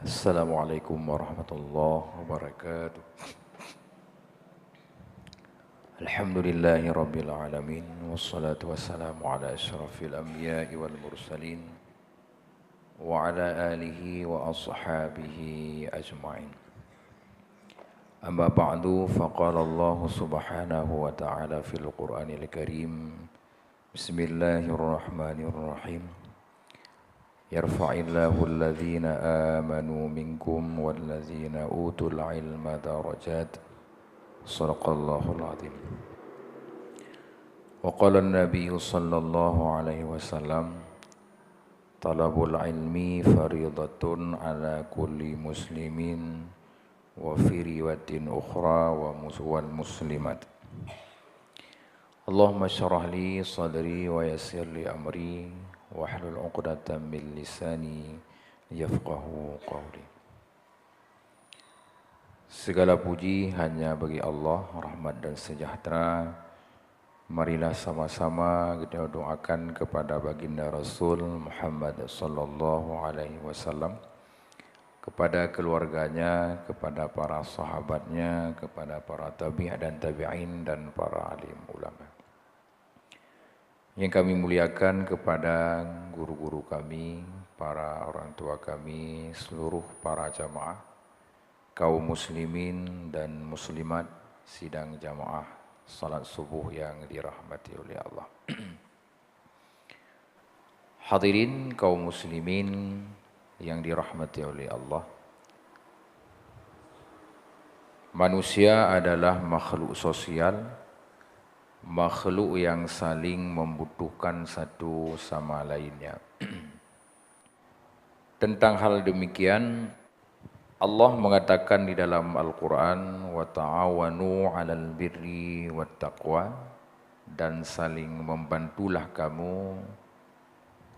Assalamualaikum warahmatullahi wabarakatuh. Alhamdulillahi rabbil alamin. Wassalatu wassalamu ala asyrafil anbiya'i wal mursalin wa ala alihi wa ashabihi ajma'in. Amma ba'du, faqala Allah subhanahu wa ta'ala fil Qur'anil Karim. Bismillahirrahmanirrahim. Yarfa'illahu alladhina amanu minkum walladhina utul ilma darajat. Sadaqallahul azim. Wa qala an-nabiy sallallahu alaihi wasallam, talabul ilmi faridatun ala kulli muslimin wa fi riwayatin ukhra wal muslimat. Allahumma syrah li sadri wa yassir li amri wahlul 'uqdatam min lisani yafqahu qawli. Segala puji hanya bagi Allah, rahmat dan sejahtera. Marilah sama-sama kita doakan kepada baginda Rasul Muhammad sallallahu alaihi wasallam, kepada keluarganya, kepada para sahabatnya, kepada para tabi'in dan tabi'in dan para alim ulama. Yang kami muliakan kepada guru-guru kami, para orang tua kami, seluruh para jamaah, kaum muslimin dan muslimat sidang jamaah salat subuh yang dirahmati oleh Allah. Hadirin kaum muslimin yang dirahmati oleh Allah. Manusia adalah makhluk sosial, makhluk yang saling membutuhkan satu sama lainnya. Tentang hal demikian, Allah mengatakan di dalam Al-Quran, wa ta'awanu 'alal birri wat taqwa, dan saling membantulah kamu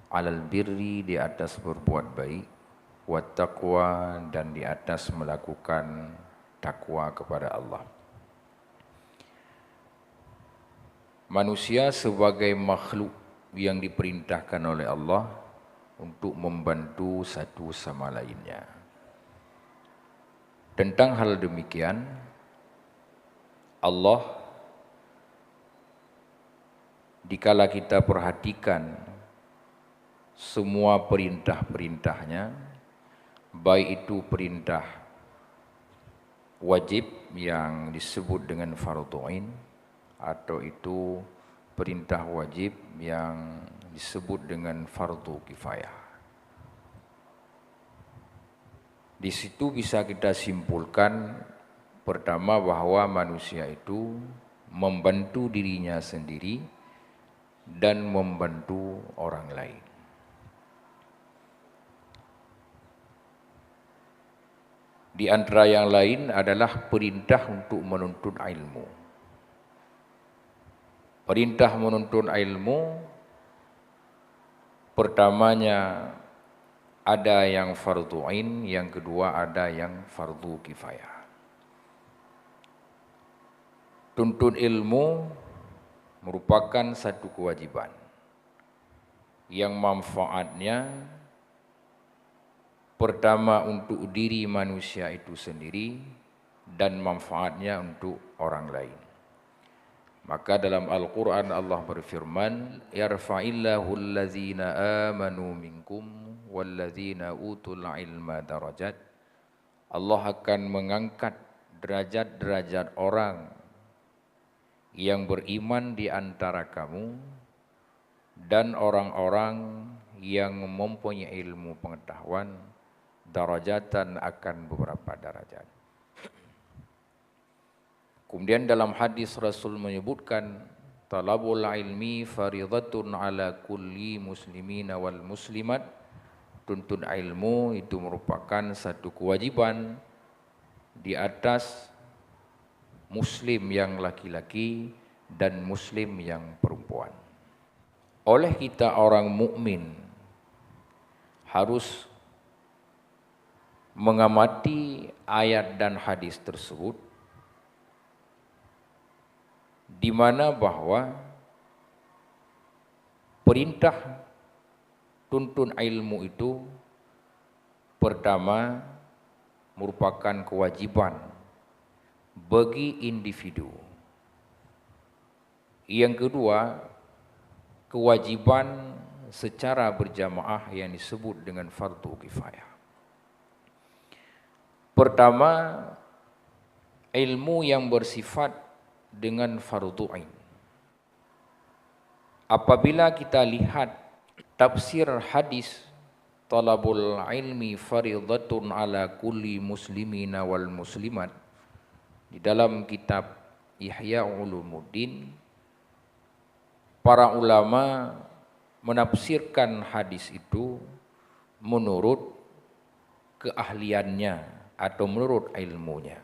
'alal birri, di atas berbuat baik, wat taqwa, dan di atas melakukan takwa kepada Allah. Manusia sebagai makhluk yang diperintahkan oleh Allah untuk membantu satu sama lainnya. Tentang hal demikian, Allah, dikala kita perhatikan semua perintah-perintahnya, baik itu perintah wajib yang disebut dengan fardhu ain, atau itu perintah wajib yang disebut dengan fardhu kifayah. Di situ bisa kita simpulkan, pertama, bahwa manusia itu membantu dirinya sendiri dan membantu orang lain. Di antara yang lain adalah perintah untuk menuntut ilmu. Perintah menuntut ilmu, pertamanya ada yang fardhu ain, yang kedua ada yang fardhu kifayah. Tuntut ilmu merupakan satu kewajiban yang manfaatnya pertama untuk diri manusia itu sendiri dan manfaatnya untuk orang lain. Maka dalam Al-Quran Allah berfirman, yarfa'illahu allazina amanu minkum wallazina utul ilma darajat. Allah akan mengangkat derajat-derajat orang yang beriman di antara kamu dan orang-orang yang mempunyai ilmu pengetahuan, darajatan, akan beberapa derajat. Kemudian dalam hadis Rasul menyebutkan, talabul ilmi faridatun ala kulli muslimina wal muslimat. Tuntut ilmu itu merupakan satu kewajiban di atas muslim yang laki-laki dan muslim yang perempuan. Oleh kita orang mukmin harus mengamati ayat dan hadis tersebut, di mana bahwa perintah tuntun ilmu itu pertama merupakan kewajiban bagi individu. Yang kedua, kewajiban secara berjamaah yang disebut dengan fardu kifayah. Pertama, ilmu yang bersifat dengan fardu ain. Apabila kita lihat tafsir hadis talabul ilmi faridatun ala kulli muslimina wal muslimat di dalam kitab Ihya Ulumuddin, para ulama menafsirkan hadis itu menurut keahliannya atau menurut ilmunya.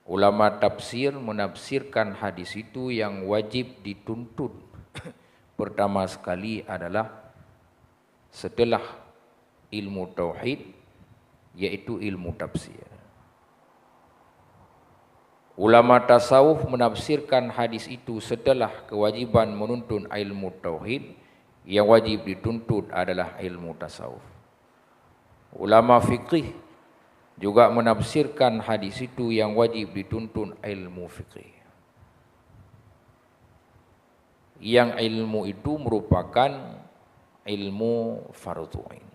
Ulama tafsir menafsirkan hadis itu yang wajib dituntut pertama sekali adalah setelah ilmu tauhid, yaitu ilmu tafsir. Ulama tasawuf menafsirkan hadis itu setelah kewajiban menuntut ilmu tauhid, yang wajib dituntut adalah ilmu tasawuf. Ulama fikih juga menafsirkan hadis itu yang wajib dituntut ilmu fikih. Yang ilmu itu merupakan ilmu fardu ain.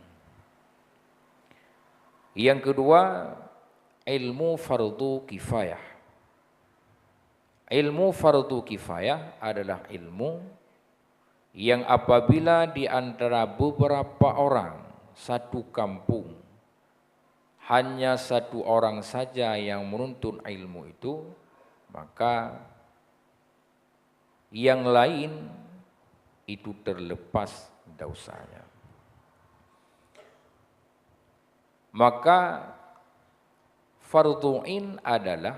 Yang kedua, ilmu fardu kifayah. Ilmu fardu kifayah adalah ilmu yang apabila di antara beberapa orang satu kampung hanya satu orang saja yang menuntut ilmu itu, maka yang lain itu terlepas dosanya. Maka fardu ain adalah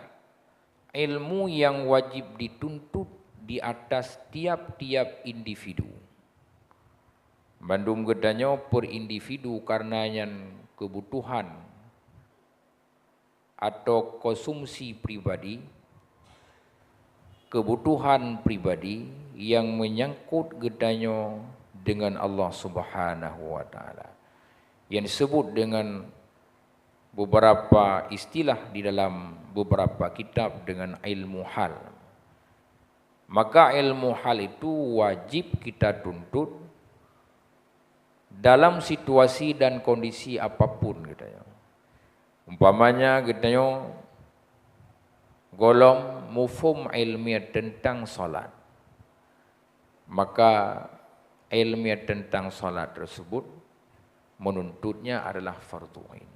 ilmu yang wajib dituntut di atas tiap-tiap individu. Bandung gedanya per individu karena yang kebutuhan atau konsumsi pribadi, kebutuhan pribadi yang menyangkut gedanya dengan Allah Subhanahu wa taala, yang disebut dengan beberapa istilah di dalam beberapa kitab dengan ilmu hal. Maka ilmu hal itu wajib kita tuntut dalam situasi dan kondisi apapun katanya. Umpamanya katanya golong mufhum ilmiah tentang salat, maka ilmiah tentang salat tersebut menuntutnya adalah fardu ain.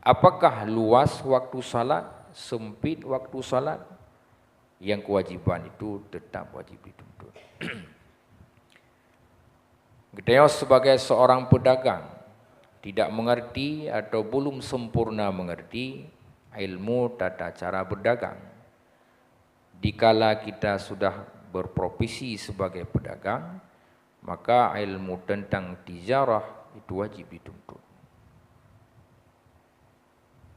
Apakah luas waktu salat, sempit waktu salat? Yang kewajiban itu tetap wajib dituntut. Kita sebagai seorang pedagang tidak mengerti atau belum sempurna mengerti ilmu tata cara berdagang. Dikala kita sudah berprofesi sebagai pedagang, maka ilmu tentang tijarah itu wajib dituntut.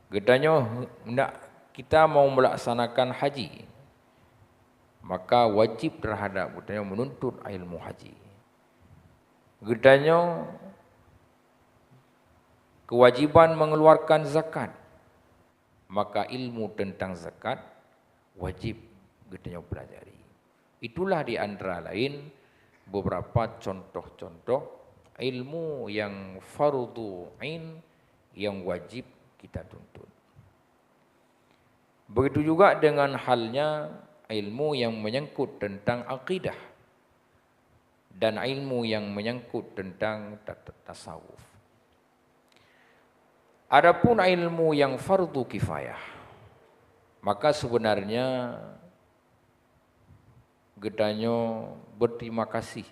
Gedanya hendak kita mau melaksanakan haji, maka wajib terhadap gedanya menuntut ilmu haji. Gedanya kewajiban mengeluarkan zakat, maka ilmu tentang zakat wajib gedanya pelajari. Itulah di antara lain beberapa contoh-contoh ilmu yang fardu ain yang wajib kita tuntut. Begitu juga dengan halnya ilmu yang menyangkut tentang akidah dan ilmu yang menyangkut tentang tasawuf. Adapun ilmu yang fardu kifayah, maka sebenarnya gedanya berterima kasih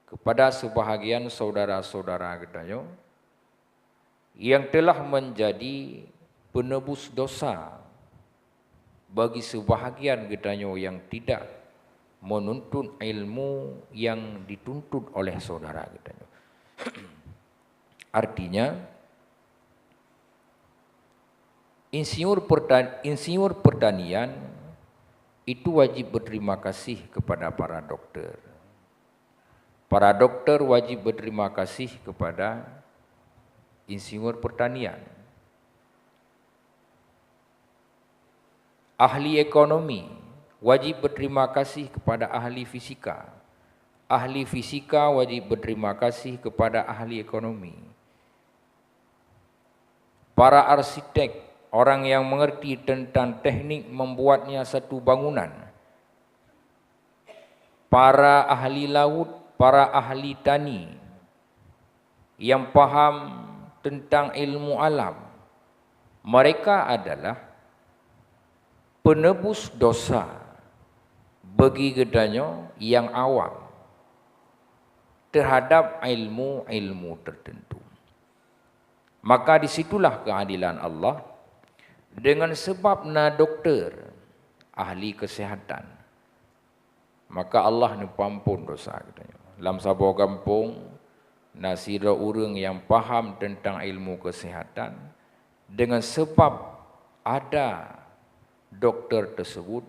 kepada sebahagian saudara-saudara gedanya yang telah menjadi penebus dosa bagi sebahagian gedanya yang tidak menuntut ilmu yang dituntut oleh saudara gedanya. Artinya insinyur pertanian itu wajib berterima kasih kepada para dokter. Para dokter wajib berterima kasih kepada insinyur pertanian, ahli ekonomi wajib berterima kasih kepada ahli fisika. Ahli fisika wajib berterima kasih kepada ahli ekonomi. Para arsitek, orang yang mengerti tentang teknik membuatnya satu bangunan. Para ahli laut, para ahli tani yang paham tentang ilmu alam. Mereka adalah penebus dosa bagi gedanya yang awam terhadap ilmu-ilmu tertentu. Maka disitulah keadilan Allah, dengan sebab doktor, ahli kesihatan, maka Allah pampun dosa katanya. Dalam sebuah kampung, nasira orang yang paham tentang ilmu kesihatan, dengan sebab ada doktor tersebut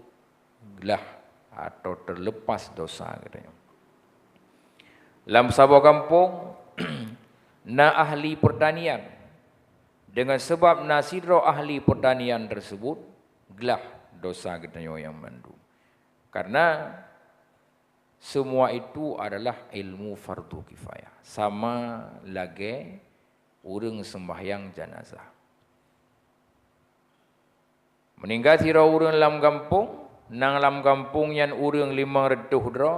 gelah atau terlepas dosa katanya. Dalam sebuah kampung, ahli pertanian, dengan sebab nasiro ahli pertanian tersebut gelah dosa katanya yang mandu. Karena semua itu adalah ilmu fardu kifayah. Sama lagi orang sembahyang jenazah. Meninggal sira orang dalam kampung, nang dalam kampung yang orang 500 dra,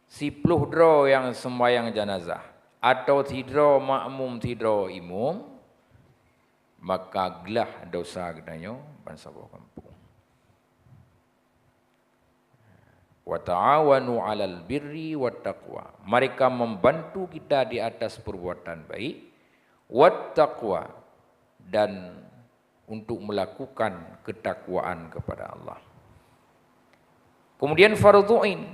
10 dra yang sembahyang jenazah, atau tidra makmum tidra imam, maka gelah dosa katanya bangsa kampung. Wa ta'awanu 'alal birri wat taqwa. Mereka membantu kita di atas perbuatan baik, wat taqwa, dan untuk melakukan ketakwaan kepada Allah. Kemudian fardhu'in.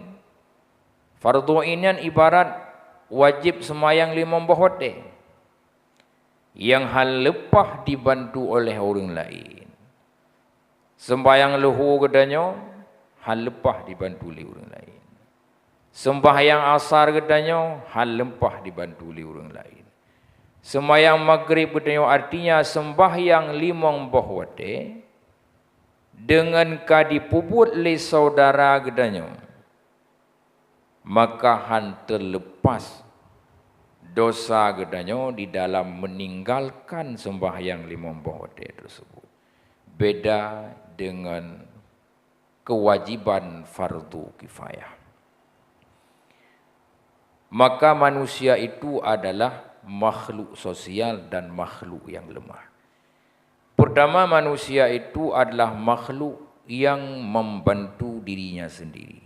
Fardhu'in yang ibarat wajib semayang 5 waktu yang hal lepah dibantu oleh orang lain. Sembahyang luhur katanya hal lepah dibantu oleh orang lain. Sembahyang asar katanya hal lepah dibantu oleh orang lain. Sembahyang maghrib katanya artinya sembahyang 5 waktu dengan kadipubut le saudara katanya, maka han terlepas dosa katanya di dalam meninggalkan sembahyang 5 waktu tersebut. Beda dengan kewajiban fardu kifayah. Maka manusia itu adalah makhluk sosial dan makhluk yang lemah. Pertama, manusia itu adalah makhluk yang membantu dirinya sendiri.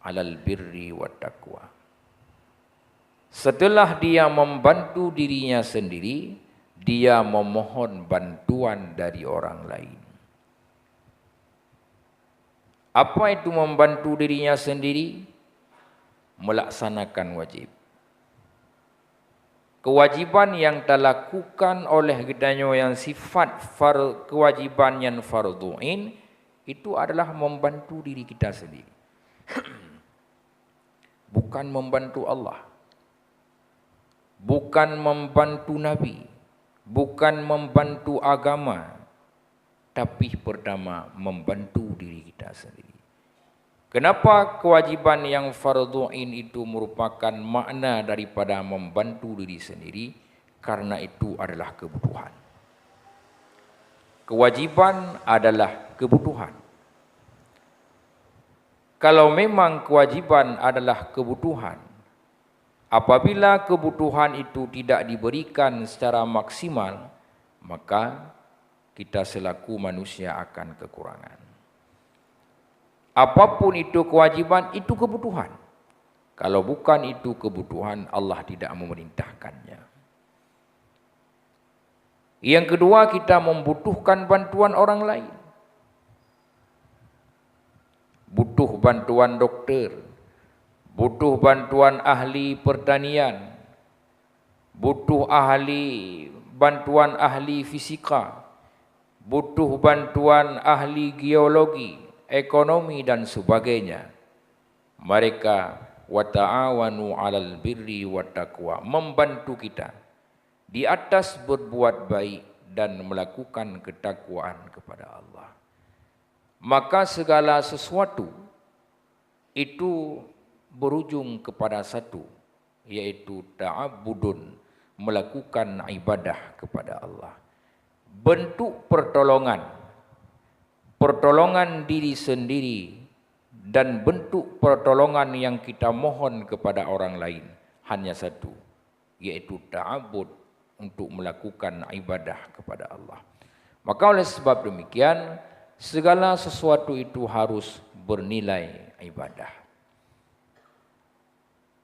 Alal birri wat taqwa. Setelah dia membantu dirinya sendiri, dia memohon bantuan dari orang lain. Apa itu membantu dirinya sendiri? Melaksanakan wajib. Kewajiban yang dilakukan oleh gedanya yang sifat kewajiban yang fardhu'in itu adalah membantu diri kita sendiri. Bukan membantu Allah. Bukan membantu Nabi, bukan membantu agama, tapi pertama membantu diri kita sendiri. Kenapa kewajiban yang fardhu'in itu merupakan makna daripada membantu diri sendiri? Karena itu adalah kebutuhan. Kewajiban adalah kebutuhan. Kalau memang kewajiban adalah kebutuhan, apabila kebutuhan itu tidak diberikan secara maksimal, maka kita selaku manusia akan kekurangan. Apapun itu kewajiban, itu kebutuhan. Kalau bukan itu kebutuhan, Allah tidak memerintahkannya. Yang kedua, kita membutuhkan bantuan orang lain. Butuh bantuan dokter, butuh bantuan ahli pertanian, butuh bantuan ahli fisika, butuh bantuan ahli geologi, ekonomi dan sebagainya. Mereka wa ta'awanu 'alal birri wat taqwa, membantu kita di atas berbuat baik dan melakukan ketakwaan kepada Allah. Maka segala sesuatu itu berujung kepada satu, yaitu ta'abbudun, melakukan ibadah kepada Allah. Bentuk pertolongan diri sendiri dan bentuk pertolongan yang kita mohon kepada orang lain hanya satu, yaitu ta'abbud, untuk melakukan ibadah kepada Allah. Maka oleh sebab demikian, segala sesuatu itu harus bernilai ibadah.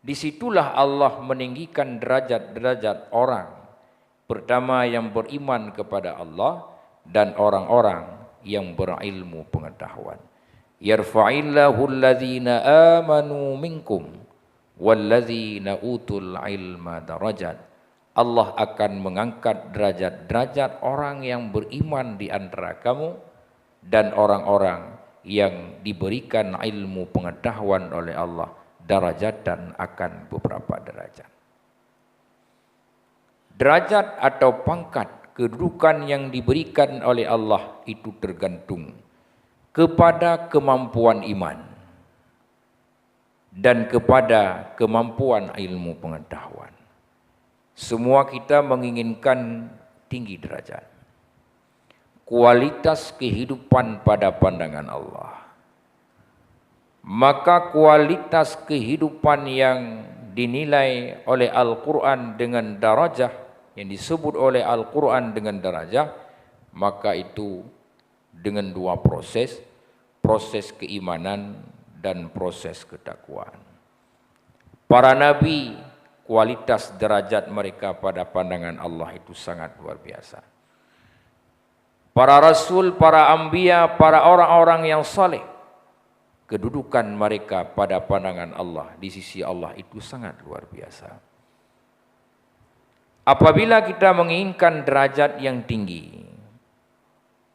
Disitulah Allah meninggikan derajat-derajat orang. Pertama, yang beriman kepada Allah dan orang-orang yang berilmu pengetahuan. Yarfa'illahu allazina amanu minkum wallazina utul ilma darajat. Allah akan mengangkat derajat-derajat orang yang beriman di antara kamu dan orang-orang yang diberikan ilmu pengetahuan oleh Allah, darajatan, akan beberapa derajat. Derajat atau pangkat kedudukan yang diberikan oleh Allah itu tergantung kepada kemampuan iman dan kepada kemampuan ilmu pengetahuan. Semua kita menginginkan tinggi derajat, kualitas kehidupan pada pandangan Allah. Maka kualitas kehidupan yang dinilai oleh Al-Quran dengan darajah, yang disebut oleh Al-Quran dengan darajah, maka itu dengan dua proses, proses keimanan dan proses ketakwaan. Para nabi, kualitas derajat mereka pada pandangan Allah itu sangat luar biasa. Para rasul, para anbiya, para orang-orang yang saleh, kedudukan mereka pada pandangan Allah di sisi Allah itu sangat luar biasa. Apabila kita menginginkan derajat yang tinggi,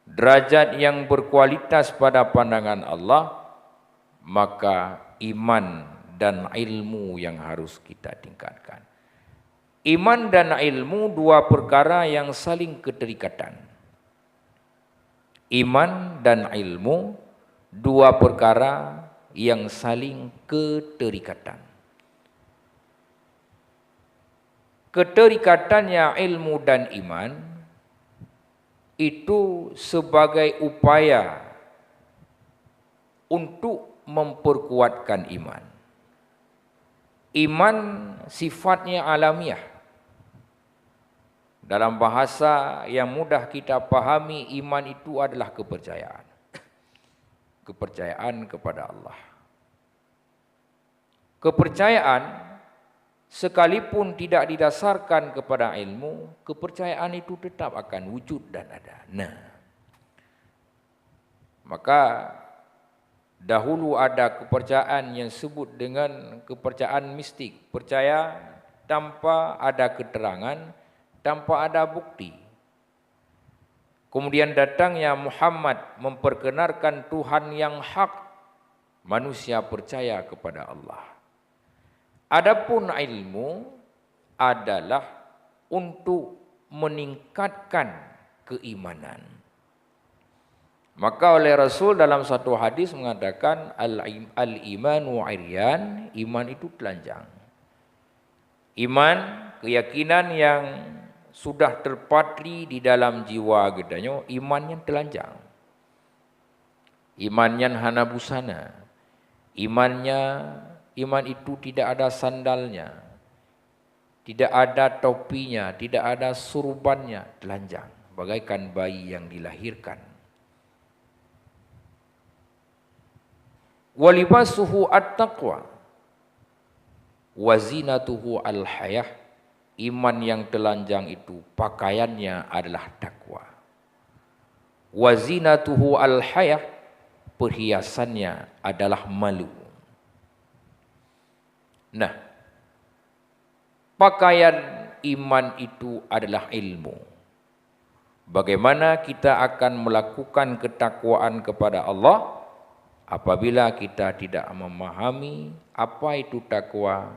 derajat yang berkualitas pada pandangan Allah, maka iman dan ilmu yang harus kita tingkatkan. Iman dan ilmu dua perkara yang saling keterikatan. Iman dan ilmu dua perkara yang saling keterikatan. Keterikatannya ilmu dan iman itu sebagai upaya untuk memperkuatkan iman. Iman sifatnya alamiah. Dalam bahasa yang mudah kita pahami, iman itu adalah kepercayaan. Kepercayaan kepada Allah. Kepercayaan sekalipun tidak didasarkan kepada ilmu, kepercayaan itu tetap akan wujud dan ada. Nah, maka dahulu ada kepercayaan yang disebut dengan kepercayaan mistik. Percaya tanpa ada keterangan, tanpa ada bukti. Kemudian datangnya Muhammad memperkenalkan Tuhan yang hak. Manusia percaya kepada Allah. Adapun ilmu adalah untuk meningkatkan keimanan. Maka oleh Rasul dalam satu hadis mengatakan al-imanu iryan, iman itu telanjang. Iman, keyakinan yang sudah terpatri di dalam jiwa gedanya, imannya telanjang. Imannya hana busana. Iman itu tidak ada sandalnya, tidak ada topinya, tidak ada surbannya, telanjang, bagaikan bayi yang dilahirkan. Walibasuhu at-taqwa wazinatuhu al-hayah. Iman yang telanjang itu pakaiannya adalah takwa. Wazinatuhu al-hayah, perhiasannya adalah malu. Nah, pakaian iman itu adalah ilmu. Bagaimana kita akan melakukan ketakwaan kepada Allah apabila kita tidak memahami apa itu takwa,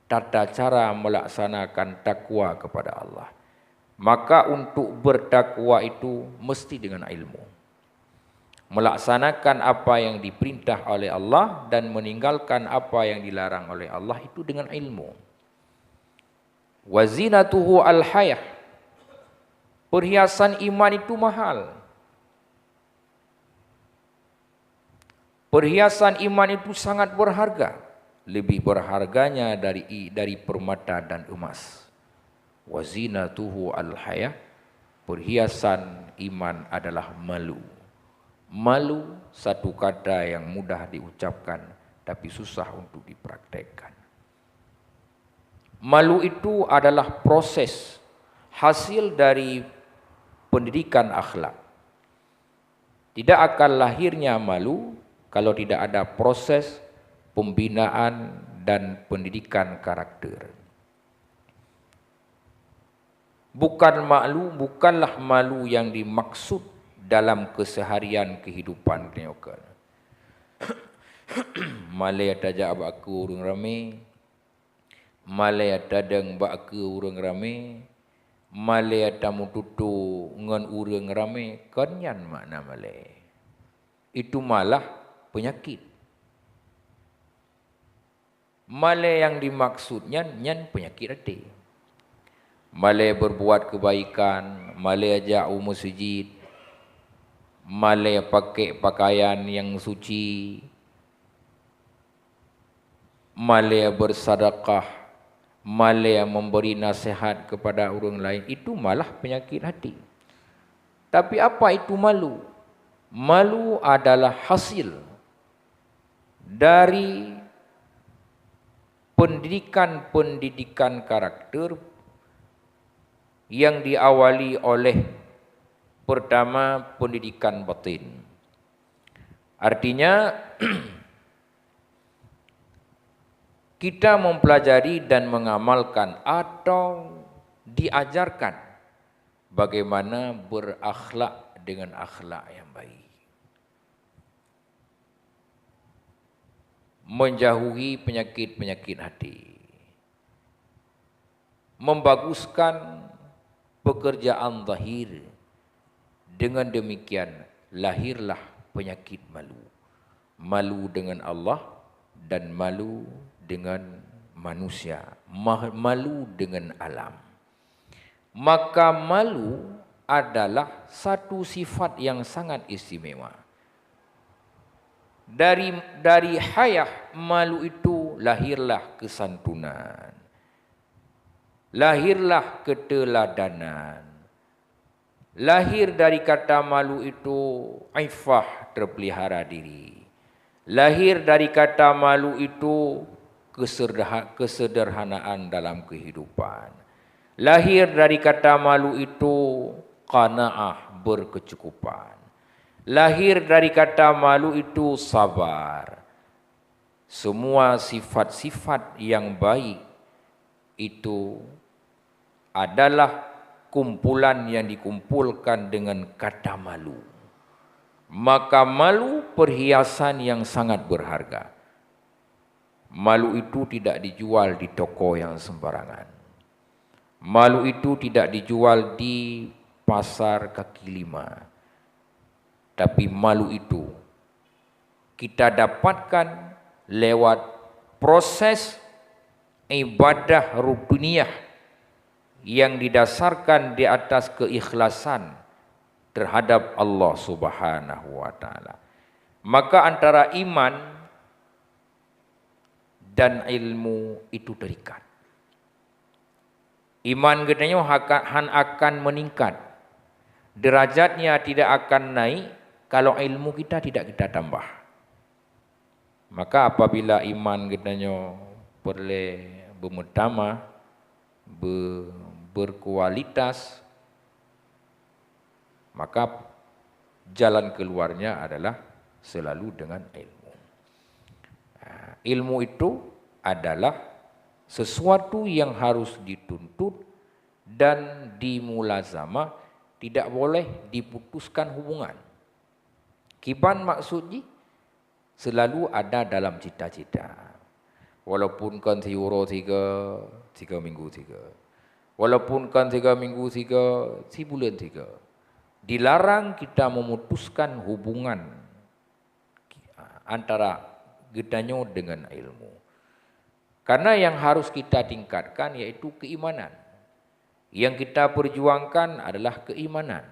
tata cara melaksanakan takwa kepada Allah. Maka untuk bertakwa itu mesti dengan ilmu. Melaksanakan apa yang diperintah oleh Allah dan meninggalkan apa yang dilarang oleh Allah itu dengan ilmu. Wazinatuhu al-hayah. Perhiasan iman itu mahal. Perhiasan iman itu sangat berharga. Lebih berharganya dari permata dan emas. Wazinatuhu al-hayah. Perhiasan iman adalah malu. Malu satu kata yang mudah diucapkan tapi susah untuk dipraktekkan. Malu itu adalah proses hasil dari pendidikan akhlak. Tidak akan lahirnya malu kalau tidak ada proses pembinaan dan pendidikan karakter. Bukanlah malu yang dimaksud dalam keseharian kehidupan kenyokan. Malai tajak baku urang ramai, malai tadang baku urang ramai, malai tamu tutu ngan urang ramai, kanyan makna malai. Itu malah penyakit. Malai yang dimaksudnya nyan penyakit hati. Malai berbuat kebaikan, malai ajak masjid, malai pakai pakaian yang suci, malai bersedekah, malai memberi nasihat kepada orang lain, itu malah penyakit hati. Tapi apa itu malu? Malu adalah hasil dari pendidikan karakter yang diawali oleh pertama pendidikan batin. Artinya kita mempelajari dan mengamalkan atau diajarkan bagaimana berakhlak dengan akhlak yang baik. Menjauhi penyakit-penyakit hati. Membaguskan pekerjaan zahir. Dengan demikian lahirlah penyakit malu. Malu dengan Allah dan malu dengan manusia. Malu dengan alam. Maka malu adalah satu sifat yang sangat istimewa. Dari hayah malu itu lahirlah kesantunan. Lahirlah keteladanan. Lahir dari kata malu itu iffah, terpelihara diri. Lahir dari kata malu itu kesederhanaan dalam kehidupan. Lahir dari kata malu itu qanaah, berkecukupan. Lahir dari kata malu itu sabar. Semua sifat-sifat yang baik itu adalah kumpulan yang dikumpulkan dengan kata malu. Maka malu perhiasan yang sangat berharga. Malu itu tidak dijual di toko yang sembarangan. Malu itu tidak dijual di pasar kaki lima. Tapi malu itu kita dapatkan lewat proses ibadah rutiniyah yang didasarkan di atas keikhlasan terhadap Allah Subhanahu wa taala. Maka antara iman dan ilmu itu terikat. Iman katanya akan meningkat. Derajatnya tidak akan naik kalau ilmu kita tidak kita tambah. Maka apabila iman katanya boleh bermutama, berkualitas, maka jalan keluarnya adalah selalu dengan ilmu. Ilmu itu adalah sesuatu yang harus dituntut dan dimulazamah, tidak boleh diputuskan hubungan. Kiban maksudnya selalu ada dalam cita-cita. Walaupun kan tiuro tiga minggu tiga. Walaupun kan 3 minggu tiga, sebulan tiga. Dilarang kita memutuskan hubungan antara gedanyo dengan ilmu. Karena yang harus kita tingkatkan yaitu keimanan. Yang kita perjuangkan adalah keimanan.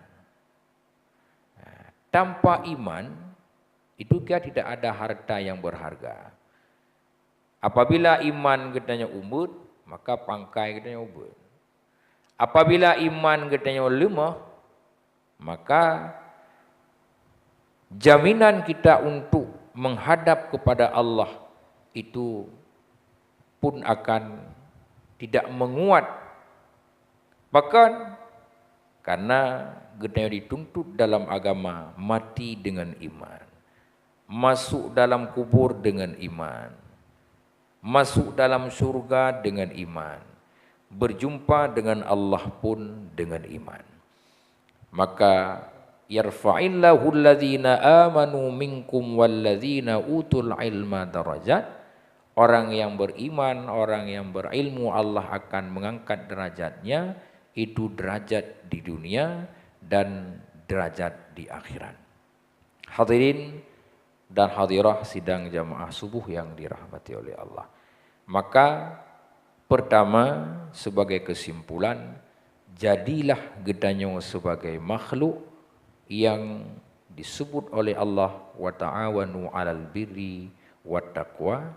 Tanpa iman, itu tidak ada harta yang berharga. Apabila iman gedanyo umut, maka pangkai gedanyo ubut. Apabila iman gedanyo lemah, maka jaminan kita untuk menghadap kepada Allah itu pun akan tidak menguat. Bahkan karena gedanyo dituntut dalam agama mati dengan iman, masuk dalam kubur dengan iman, masuk dalam surga dengan iman, berjumpa dengan Allah pun dengan iman. Maka yarfa'illahu alladhina amanu minkum walladzina utul ilma darajat. Orang yang beriman, orang yang berilmu, Allah akan mengangkat derajatnya, itu derajat di dunia dan derajat di akhirat. Hadirin dan hadirah sidang jamaah subuh yang dirahmati oleh Allah. Maka pertama sebagai kesimpulan, jadilah gedanyo sebagai makhluk yang disebut oleh Allah wa ta'awanu 'alal birri wat taqwa,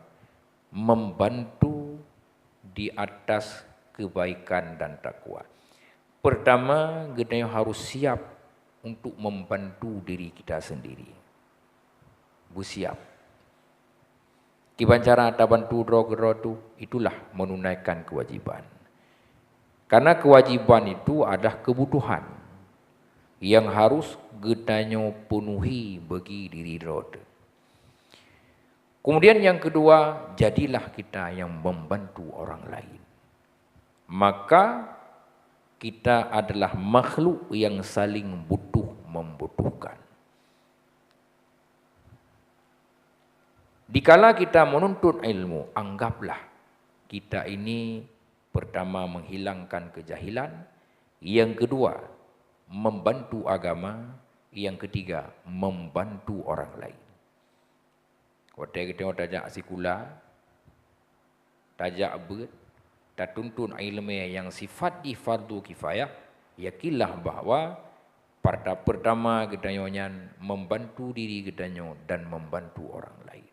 membantu di atas kebaikan dan takwa. Pertama, gedanyo harus siap untuk membantu diri kita sendiri. Bersiap. Kibancara ada bantu drogerotu, itulah menunaikan kewajiban. Karena kewajiban itu adalah kebutuhan yang harus gedanyo penuhi bagi diri roda. Kemudian yang kedua, jadilah kita yang membantu orang lain. Maka kita adalah makhluk yang saling butuh membutuhkan. Dikala kita menuntut ilmu, anggaplah kita ini pertama menghilangkan kejahilan, yang kedua membantu agama, yang ketiga membantu orang lain. Waktu kita tajak sikula, tajak ber, tak tuntun ilmu yang sifat di fardu kifayah, yakinlah bahawa pertama gedanyo membantu diri gedanyo dan membantu orang lain.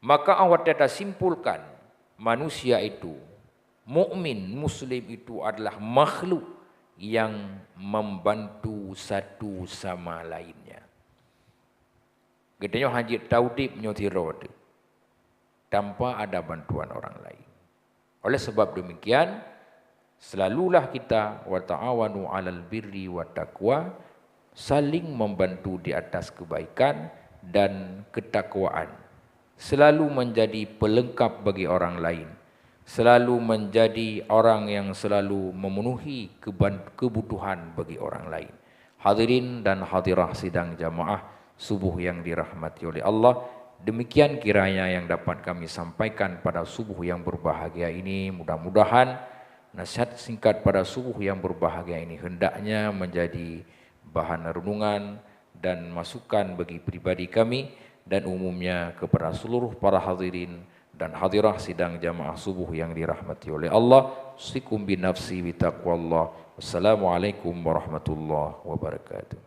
Maka awak tidak simpulkan manusia itu, mukmin muslim itu adalah makhluk yang membantu satu sama lainnya. Gedanyo hajit taudib nyotirod tanpa ada bantuan orang lain. Oleh sebab demikian, selalulah kita wa ta'awanu 'alal birri wat taqwa, saling membantu di atas kebaikan dan ketakwaan. Selalu menjadi pelengkap bagi orang lain. Selalu menjadi orang yang selalu memenuhi kebutuhan bagi orang lain. Hadirin dan hadirah sidang jamaah subuh yang dirahmati oleh Allah, demikian kiranya yang dapat kami sampaikan pada subuh yang berbahagia ini. Mudah-mudahan nasihat singkat pada subuh yang berbahagia ini hendaknya menjadi bahan renungan dan masukan bagi pribadi kami dan umumnya kepada seluruh para hadirin dan hadirah sidang jamaah subuh yang dirahmati oleh Allah. Usikum bi nafsi bi taqwallah. Wassalamualaikum warahmatullahi wabarakatuh.